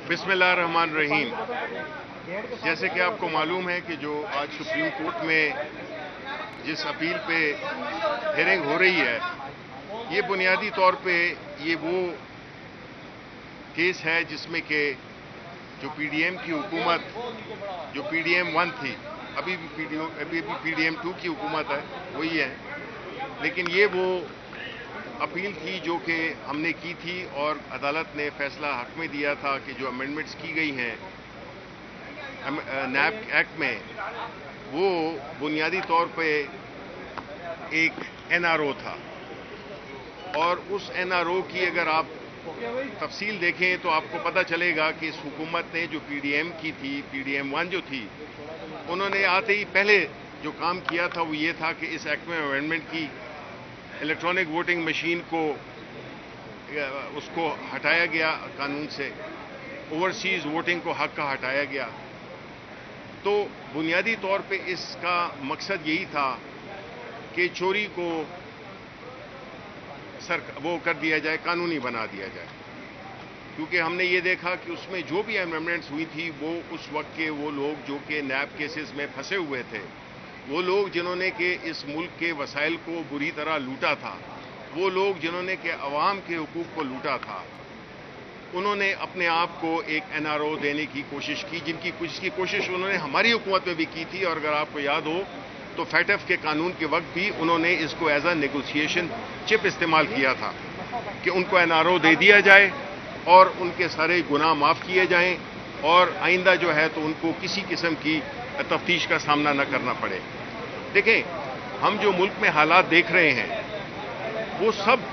बिस्मिल्लाहिर्रहमानिर्रहीम। जैसे कि आपको मालूम है कि जो आज सुप्रीम कोर्ट में जिस अपील पे हियरिंग हो रही है, ये बुनियादी तौर पे ये वो केस है जिसमें कि जो पीडीएम की हुकूमत, जो पीडीएम 1 थी, अभी भी पीडीएम 2 की हुकूमत है, वही है, लेकिन ये वो अपील थी जो कि हमने की थी और अदालत ने फैसला हक में दिया था कि जो अमेंडमेंट्स की गई हैं नैब एक्ट में, वो बुनियादी तौर पे एक एनआरओ था। और उस एनआरओ की अगर आप तफसील देखें तो आपको पता चलेगा कि इस हुकूमत ने जो पीडीएम की थी, पीडीएम 1 जो थी, उन्होंने आते ही पहले जो काम किया था वो ये था कि इस एक्ट में अमेंडमेंट की, इलेक्ट्रॉनिक वोटिंग मशीन को उसको हटाया गया कानून से, ओवरसीज वोटिंग को हक का हटाया गया। तो बुनियादी तौर पे इसका मकसद यही था कि चोरी को वो कर दिया जाए, कानूनी बना दिया जाए, क्योंकि हमने ये देखा कि उसमें जो भी अमेंडमेंट्स हुई थी वो उस वक्त के वो लोग जो कि नैब केसेस में फंसे हुए थे, वो लोग जिन्होंने कि इस मुल्क के वसाइल को बुरी तरह लूटा था, वो लोग जिन्होंने कि अवाम के हुकूक को लूटा था, उन्होंने अपने आप को एक एनआरओ देने की कोशिश की, जिसकी कोशिश उन्होंने हमारी हुकूमत में भी की थी। और अगर आपको याद हो तो फैटफ के कानून के वक्त भी उन्होंने इसको एज अ नेगोशिएशन चिप इस्तेमाल किया था कि उनको एनआरओ दे दिया जाए और उनके सारे गुनाह माफ़ किए जाएं और आइंदा जो है तो उनको किसी किस्म की तफ्तीश का सामना न करना पड़े। देखें, हम जो मुल्क में हालात देख रहे हैं वो सब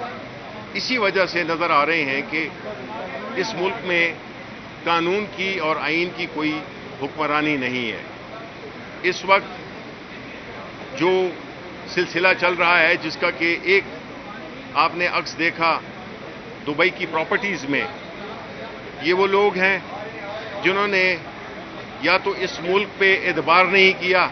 इसी वजह से नज़र आ रहे हैं कि इस मुल्क में कानून की और आइन की कोई हुक्मरानी नहीं है। इस वक्त जो सिलसिला चल रहा है, जिसका कि एक आपने अक्स देखा दुबई की प्रॉपर्टीज़ में, ये वो लोग हैं जिन्होंने या तो इस मुल्क पे एतबार नहीं किया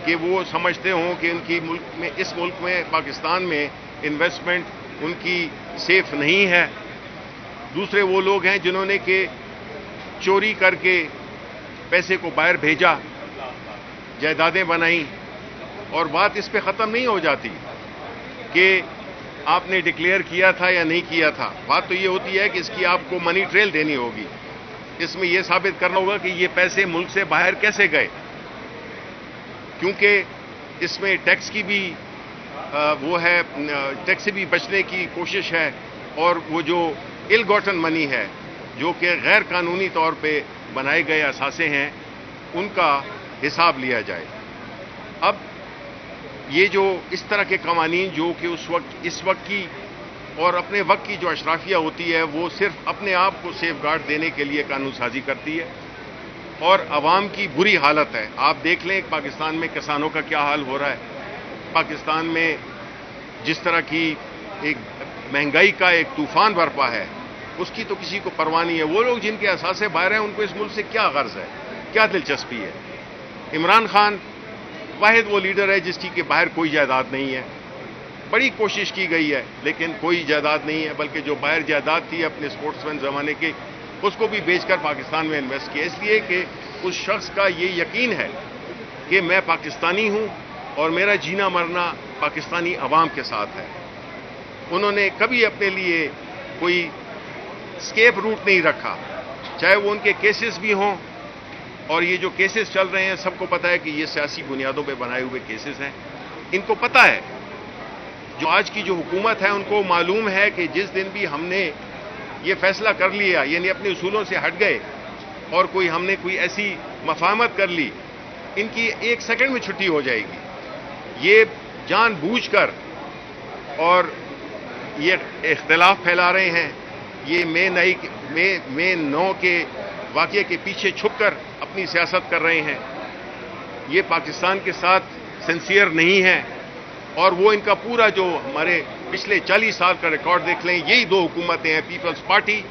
कि वो समझते हों कि इनकी मुल्क में, इस मुल्क में, पाकिस्तान में इन्वेस्टमेंट उनकी सेफ नहीं है। दूसरे वो लोग हैं जिन्होंने कि चोरी करके पैसे को बाहर भेजा, जायदादें बनाई। और बात इस पे ख़त्म नहीं हो जाती कि आपने डिक्लेयर किया था या नहीं किया था। बात तो ये होती है कि इसकी आपको मनी ट्रेल देनी होगी, इसमें यह साबित करना होगा कि ये पैसे मुल्क से बाहर कैसे गए, क्योंकि इसमें टैक्स की भी वो है, टैक्स से भी बचने की कोशिश है, और वो जो इल गॉटन मनी है, जो कि गैर कानूनी तौर पे बनाए गए असासे हैं, उनका हिसाब लिया जाए। अब ये जो इस तरह के कवानीन जो कि इस वक्त की और अपने वक्त की जो अशराफिया होती है, वो सिर्फ अपने आप को सेफ गार्ड देने के लिए कानून साजी करती है और अवाम की बुरी हालत है। आप देख लें पाकिस्तान में किसानों का क्या हाल हो रहा है, पाकिस्तान में जिस तरह की एक महंगाई का एक तूफान बरपा है, उसकी तो किसी को परवाह नहीं है। वो लोग जिनके असासे बाहर हैं, उनको इस मुल्क से क्या गर्ज है, क्या दिलचस्पी है। इमरान खान वाहिद वो लीडर है जिसकी के बाहर कोई जायदाद नहीं है। बड़ी कोशिश की गई है लेकिन कोई जायदाद नहीं है, बल्कि जो बाहर जायदाद थी अपने स्पोर्ट्समैन ज़माने के, उसको भी बेचकर पाकिस्तान में इन्वेस्ट किया, इसलिए कि उस शख्स का ये यकीन है कि मैं पाकिस्तानी हूँ और मेरा जीना मरना पाकिस्तानी अवाम के साथ है। उन्होंने कभी अपने लिए कोई स्केप रूट नहीं रखा, चाहे वो उनके केसेस भी हों, और ये जो केसेस चल रहे हैं सबको पता है कि ये सियासी बुनियादों पे बनाए हुए केसेस हैं। इनको पता है, जो आज की जो हुकूमत है उनको मालूम है कि जिस दिन भी हमने ये फैसला कर लिया, यानी अपने उसूलों से हट गए और हमने कोई ऐसी मफाहमत कर ली, इनकी एक सेकंड में छुट्टी हो जाएगी। ये जानबूझकर और ये इख्तिलाफ फैला रहे हैं, ये मे 9 के वाक़ये के पीछे छुपकर अपनी सियासत कर रहे हैं। ये पाकिस्तान के साथ सिंसियर नहीं है, और वो इनका पूरा जो हमारे पिछले 40 साल का रिकॉर्ड देख लें, यही दो हुकूमतें हैं, पीपल्स पार्टी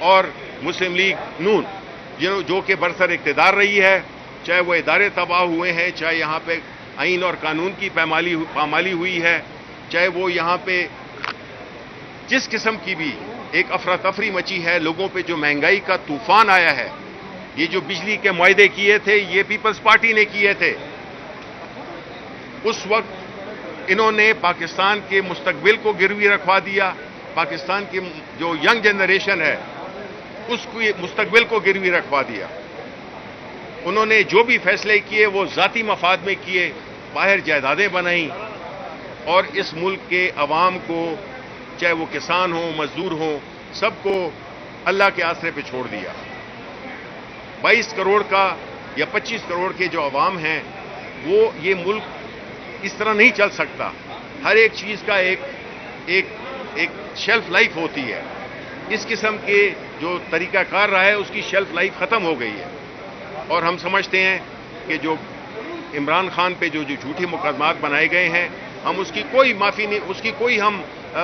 और मुस्लिम लीग नून, जो कि बरसर इक़्तिदार रही है। चाहे वो इदारे तबाह हुए हैं, चाहे यहाँ पे आइन और कानून की पामाली हुई है, चाहे वो यहाँ पे जिस किस्म की भी ایک افراتفری مچی ہے، لوگوں پہ جو مہنگائی کا طوفان آیا ہے. یہ جو بجلی کے معاہدے کیے تھے یہ پیپلز پارٹی نے کیے تھے. اس وقت انہوں نے پاکستان کے مستقبل کو گروی رکھوا دیا. پاکستان کی جو ینگ جنریشن ہے اس کو مستقبل کو گروی رکھوا دیا. انہوں نے جو بھی فیصلے کیے وہ ذاتی مفاد میں کیے، باہر جائیدادیں بنائیں اور اس ملک کے عوام کو، چاہے وہ کسان ہوں مزدور ہوں، سب کو اللہ کے آسرے پہ چھوڑ دیا. 22 کروڑ کا یا 25 کروڑ کے جو عوام ہیں وہ یہ ملک اس طرح نہیں چل سکتا. ہر ایک چیز کا ایک شیلف لائف ہوتی ہے. اس قسم کے جو طریقہ کار رہا ہے اس کی شیلف لائف ختم ہو گئی ہے. اور ہم سمجھتے ہیں کہ جو عمران خان پہ جو جھوٹے مقدمات بنائے گئے ہیں، ہم اس کی کوئی معافی نہیں، اس کی کوئی ہم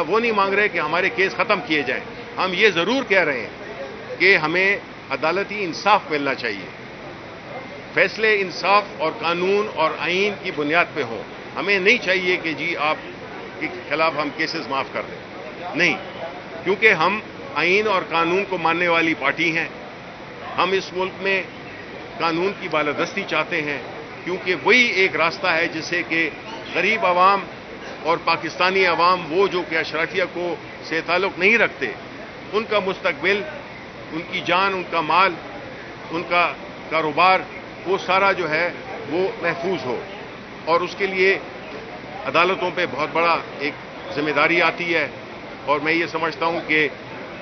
وہ نہیں مانگ رہے کہ ہمارے کیس ختم کیے جائیں. ہم یہ ضرور کہہ رہے ہیں کہ ہمیں عدالتی انصاف ملنا چاہیے. فیصلے انصاف اور قانون اور آئین کی بنیاد پہ ہوں. ہمیں نہیں چاہیے کہ جی آپ کے خلاف ہم کیسز معاف کر دیں. نہیں، کیونکہ ہم آئین اور قانون کو ماننے والی پارٹی ہیں. ہم اس ملک میں قانون کی بالادستی چاہتے ہیں، کیونکہ وہی ایک راستہ ہے جس سے کہ غریب عوام اور پاکستانی عوام، وہ جو کہ اشرافیہ کو سے تعلق نہیں رکھتے، ان کا مستقبل، ان کی جان، ان کا مال، ان کا کاروبار، وہ سارا جو ہے وہ محفوظ ہو. اور اس کے لیے عدالتوں پہ بہت بڑا ایک ذمہ داری آتی ہے. اور میں یہ سمجھتا ہوں کہ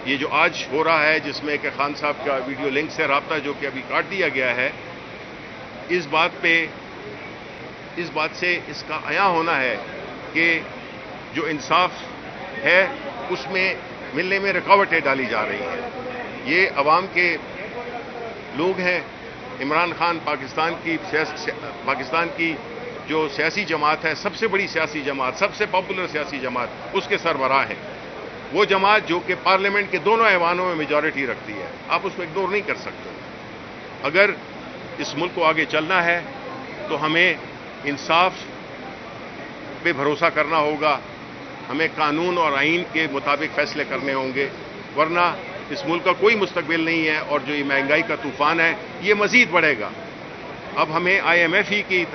یہ جو آج ہو رہا ہے، جس میں کہ خان صاحب کا ویڈیو لنک سے رابطہ جو کہ ابھی کاٹ دیا گیا ہے، اس بات سے اس کا عیاں ہونا ہے کہ جو انصاف ہے اس میں ملنے میں رکاوٹیں ڈالی جا رہی ہیں. یہ عوام کے لوگ ہیں. عمران خان پاکستان کی جو سیاسی جماعت ہے، سب سے بڑی سیاسی جماعت، سب سے پاپولر سیاسی جماعت، اس کے سربراہ ہیں. وہ جماعت جو کہ پارلیمنٹ کے دونوں ایوانوں میں میجورٹی رکھتی ہے. آپ اس کو اگنور نہیں کر سکتے. اگر اس ملک کو آگے چلنا ہے تو ہمیں انصاف پہ بھروسہ کرنا ہوگا. ہمیں قانون اور آئین کے مطابق فیصلے کرنے ہوں گے، ورنہ اس ملک کا کوئی مستقبل نہیں ہے. اور جو یہ مہنگائی کا طوفان ہے یہ مزید بڑھے گا. اب ہمیں IMF ہی کی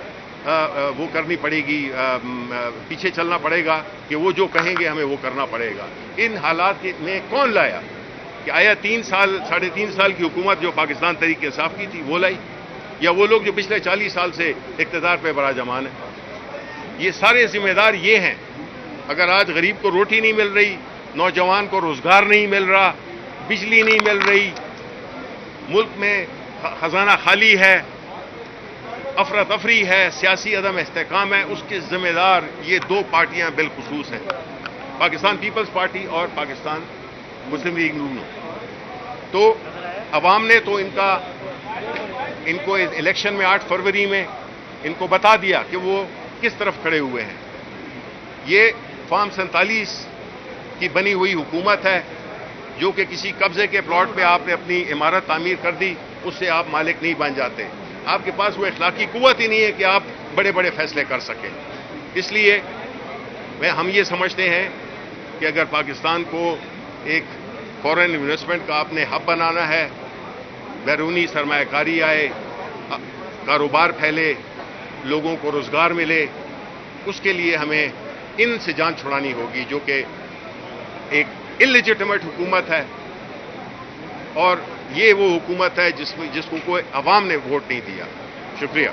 وہ کرنی پڑے گی، پیچھے چلنا پڑے گا کہ وہ جو کہیں گے ہمیں وہ کرنا پڑے گا. ان حالات میں کون لایا؟ کہ آیا 3 سال 3.5 سال کی حکومت جو پاکستان تحریک انصاف کی تھی وہ لائی، یا وہ لوگ جو پچھلے 40 سال سے اقتدار پہ براجمان ہیں؟ یہ سارے ذمہ دار یہ ہیں. اگر آج غریب کو روٹی نہیں مل رہی، نوجوان کو روزگار نہیں مل رہا، بجلی نہیں مل رہی، ملک میں خزانہ خالی ہے، افراتفری ہے، سیاسی عدم استحکام ہے، اس کے ذمہ دار یہ 2 پارٹیاں بالخصوص ہیں، پاکستان پیپلز پارٹی اور پاکستان مسلم لیگ نون. تو عوام نے تو ان کو الیکشن میں 8 فروری میں ان کو بتا دیا کہ وہ کس طرف کھڑے ہوئے ہیں. یہ فارم 47 کی بنی ہوئی حکومت ہے جو کہ کسی قبضے کے پلاٹ پہ آپ نے اپنی عمارت تعمیر کر دی، اس سے آپ مالک نہیں بن جاتے. آپ کے پاس وہ اخلاقی قوت ہی نہیں ہے کہ آپ بڑے بڑے فیصلے کر سکیں. اس لیے ہم یہ سمجھتے ہیں کہ اگر پاکستان کو ایک فورن انویسٹمنٹ کا آپ نے ہب بنانا ہے، بیرونی سرمایہ کاری آئے، کاروبار پھیلے، لوگوں کو روزگار ملے، اس کے لیے ہمیں ان سے جان چھڑانی ہوگی جو کہ ایک انلیجیٹمیٹ حکومت ہے. اور یہ وہ حکومت ہے جس کو کوئی عوام نے ووٹ نہیں دیا. شکریہ.